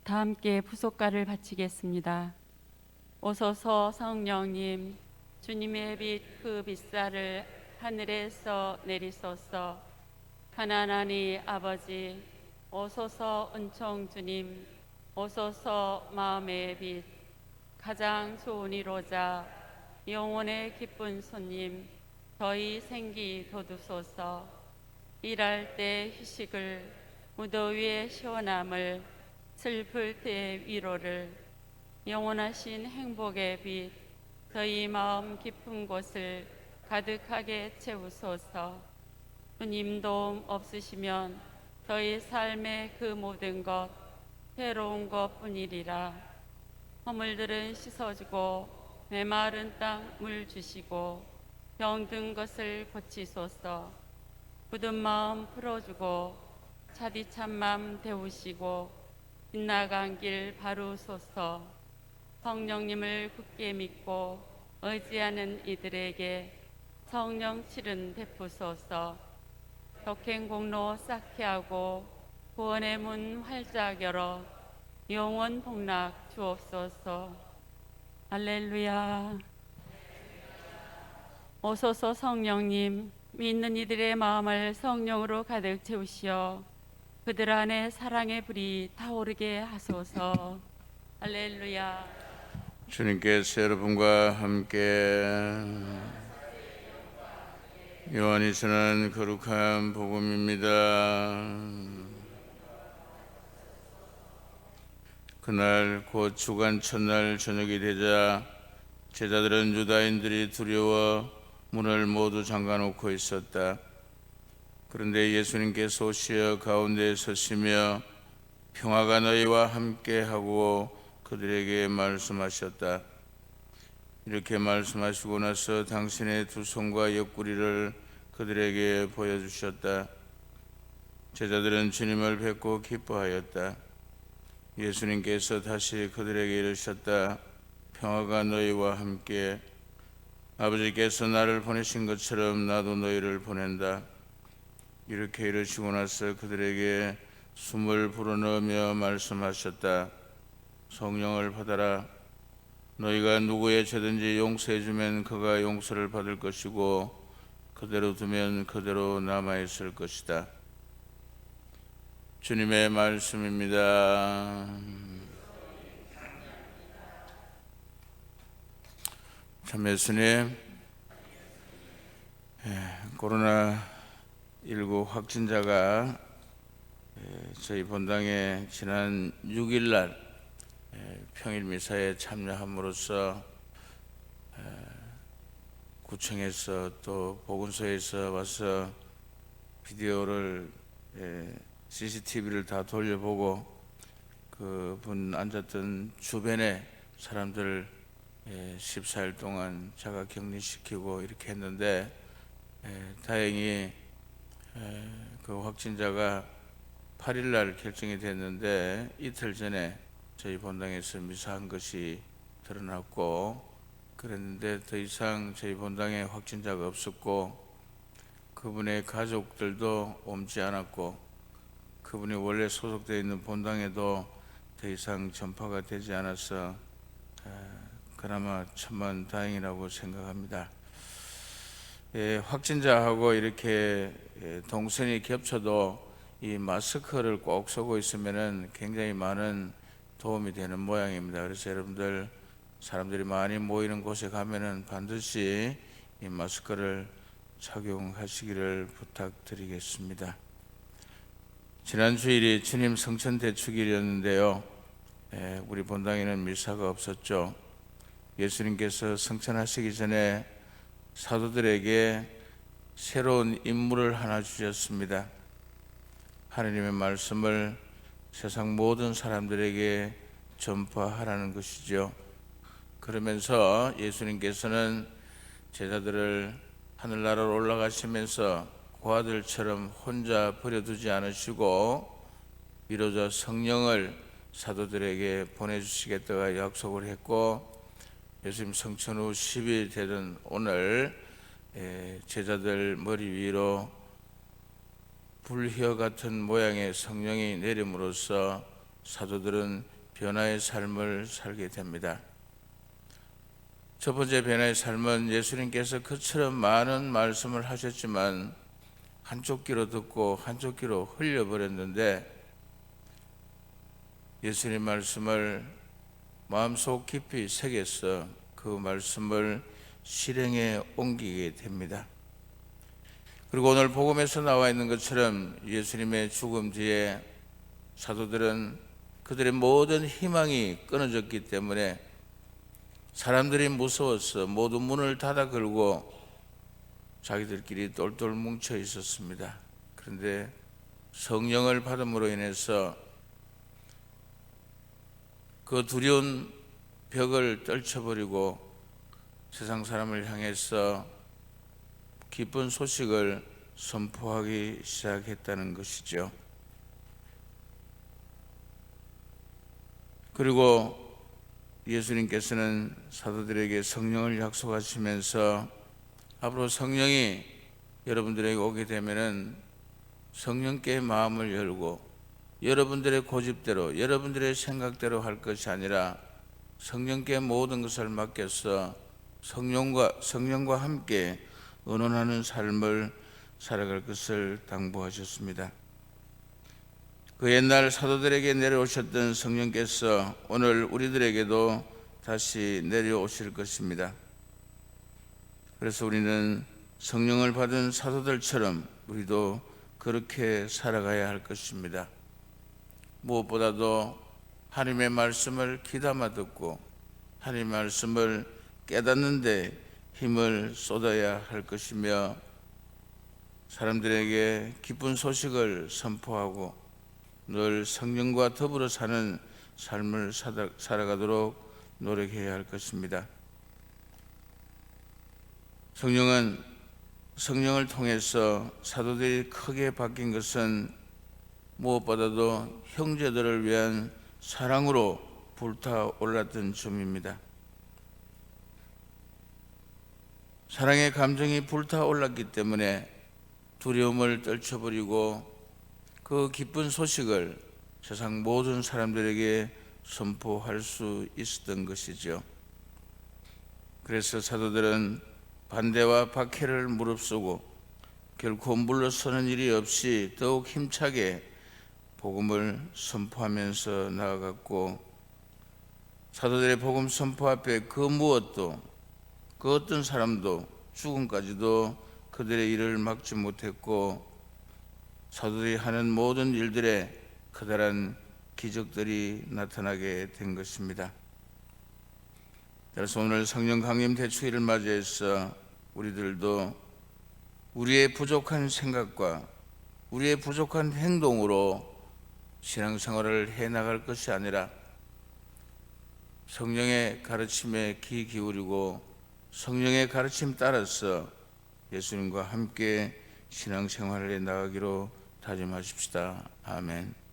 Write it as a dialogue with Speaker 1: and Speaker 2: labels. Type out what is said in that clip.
Speaker 1: 다 함께 부속가를 바치겠습니다. 오소서 성령님, 주님의 빛 그 빛살을 하늘에서 내리소서. 가난하니 아버지, 오소서 은총 주님, 오소서 마음의 빛, 가장 좋은 이로자, 영혼의 기쁜 손님, 저희 생기 돋우소서. 일할 때 휴식을, 무더위의 시원함을, 슬플 때 위로를, 영원하신 행복의 빛, 저희 마음 깊은 곳을 가득하게 채우소서. 주님 도움 없으시면 저희 삶의 그 모든 것 괴로운 것뿐이리라. 허물들은 씻어주고 메마른 땅 물 주시고 병든 것을 고치소서. 굳은 마음 풀어주고 차디찬 맘 데우시고 빗나간 길 바루소서. 성령님을 굳게 믿고 의지하는 이들에게 성령 칠은 베푸소서. 덕행 공로 쌓게 하고 구원의 문 활짝 열어 영원 복락 주옵소서. 할렐루야. 오소서 성령님, 믿는 이들의 마음을 성령으로 가득 채우시어 그들 안에 사랑의 불이 타오르게 하소서. 할렐루야.
Speaker 2: 주님께서 여러분과 함께 요한이 전한 거룩한 복음입니다. 그날 곧 주간 첫날 저녁이 되자 제자들은 유다인들이 두려워 문을 모두 잠가놓고 있었다. 그런데 예수님께서 오시어 가운데에 서시며 평화가 너희와 함께 하고 그들에게 말씀하셨다. 이렇게 말씀하시고 나서 당신의 두 손과 옆구리를 그들에게 보여주셨다. 제자들은 주님을 뵙고 기뻐하였다. 예수님께서 다시 그들에게 이르셨다. 평화가 너희와 함께. 아버지께서 나를 보내신 것처럼 나도 너희를 보낸다. 이렇게 이르시고 나서 그들에게 숨을 불어넣으며 말씀하셨다. 성령을 받아라. 너희가 누구의 죄든지 용서해 주면 그가 용서를 받을 것이고 그대로 두면 그대로 남아있을 것이다. 주님의 말씀입니다. 참 예수님, 코로나19 확진자가 저희 본당에 지난 6일날 평일 미사에 참여함으로써 구청에서 또 보건소에서 와서 비디오를 CCTV를 다 돌려보고 그분 앉았던 주변에 사람들 14일 동안 자가 격리시키고 이렇게 했는데 다행히 그 확진자가 8일날 결정이 됐는데 이틀 전에 저희 본당에서 미사한 것이 드러났고 그랬는데 더 이상 저희 본당에 확진자가 없었고 그분의 가족들도 옮지 않았고 그분이 원래 소속되어 있는 본당에도 더 이상 전파가 되지 않아서 그나마 천만 다행이라고 생각합니다. 확진자하고 이렇게 동선이 겹쳐도 이 마스크를 꼭 쓰고 있으면 굉장히 많은 도움이 되는 모양입니다. 그래서 여러분들 사람들이 많이 모이는 곳에 가면은 반드시 이 마스크를 착용하시기를 부탁드리겠습니다. 지난 주일이 주님 성천 대축일이었는데요. 우리 본당에는 미사가 없었죠. 예수님께서 성천하시기 전에 사도들에게 새로운 임무를 하나 주셨습니다. 하나님의 말씀을 세상 모든 사람들에게 전파하라는 것이죠. 그러면서 예수님께서는 제자들을 하늘나라로 올라가시면서 고아들처럼 혼자 버려두지 않으시고 이로써 성령을 사도들에게 보내주시겠다고 약속을 했고 예수님 성천 후 10일 되던 오늘 제자들 머리 위로 불휘어 같은 모양의 성령이 내림으로써 사도들은 변화의 삶을 살게 됩니다. 첫 번째 변화의 삶은 예수님께서 그처럼 많은 말씀을 하셨지만 한쪽 귀로 듣고 한쪽 귀로 흘려버렸는데 예수님 말씀을 마음속 깊이 새겨서 그 말씀을 실행에 옮기게 됩니다. 그리고 오늘 복음에서 나와 있는 것처럼 예수님의 죽음 뒤에 사도들은 그들의 모든 희망이 끊어졌기 때문에 사람들이 무서워서 모두 문을 닫아 걸고 자기들끼리 똘똘 뭉쳐 있었습니다. 그런데 성령을 받음으로 인해서 그 두려운 벽을 떨쳐버리고 세상 사람을 향해서 기쁜 소식을 선포하기 시작했다는 것이죠. 그리고 예수님께서는 사도들에게 성령을 약속하시면서 앞으로 성령이 여러분들에게 오게 되면은 성령께 마음을 열고 여러분들의 고집대로 여러분들의 생각대로 할 것이 아니라 성령께 모든 것을 맡겨서 성령과 함께 의논하는 삶을 살아갈 것을 당부하셨습니다. 그 옛날 사도들에게 내려오셨던 성령께서 오늘 우리들에게도 다시 내려오실 것입니다. 그래서 우리는 성령을 받은 사도들처럼 우리도 그렇게 살아가야 할 것입니다. 무엇보다도 하나님의 말씀을 귀담아 듣고 하나님의 말씀을 깨닫는 데 힘을 쏟아야 할 것이며 사람들에게 기쁜 소식을 선포하고 늘 성령과 더불어 사는 삶을 살아가도록 노력해야 할 것입니다. 성령을 통해서 사도들이 크게 바뀐 것은 무엇보다도 형제들을 위한 사랑으로 불타올랐던 점입니다. 사랑의 감정이 불타올랐기 때문에 두려움을 떨쳐버리고 그 기쁜 소식을 세상 모든 사람들에게 선포할 수 있었던 것이죠. 그래서 사도들은 반대와 박해를 무릅쓰고 결코 물러서는 일이 없이 더욱 힘차게 복음을 선포하면서 나아갔고 사도들의 복음 선포 앞에 그 무엇도 그 어떤 사람도 죽음까지도 그들의 일을 막지 못했고 사도들이 하는 모든 일들에 커다란 기적들이 나타나게 된 것입니다. 그래서 오늘 성령 강림 대축일을 맞이해서 우리들도 우리의 부족한 생각과 우리의 부족한 행동으로 신앙생활을 해나갈 것이 아니라 성령의 가르침에 귀 기울이고 성령의 가르침 따라서 예수님과 함께 신앙생활을 해나가기로 다짐하십시다. 아멘.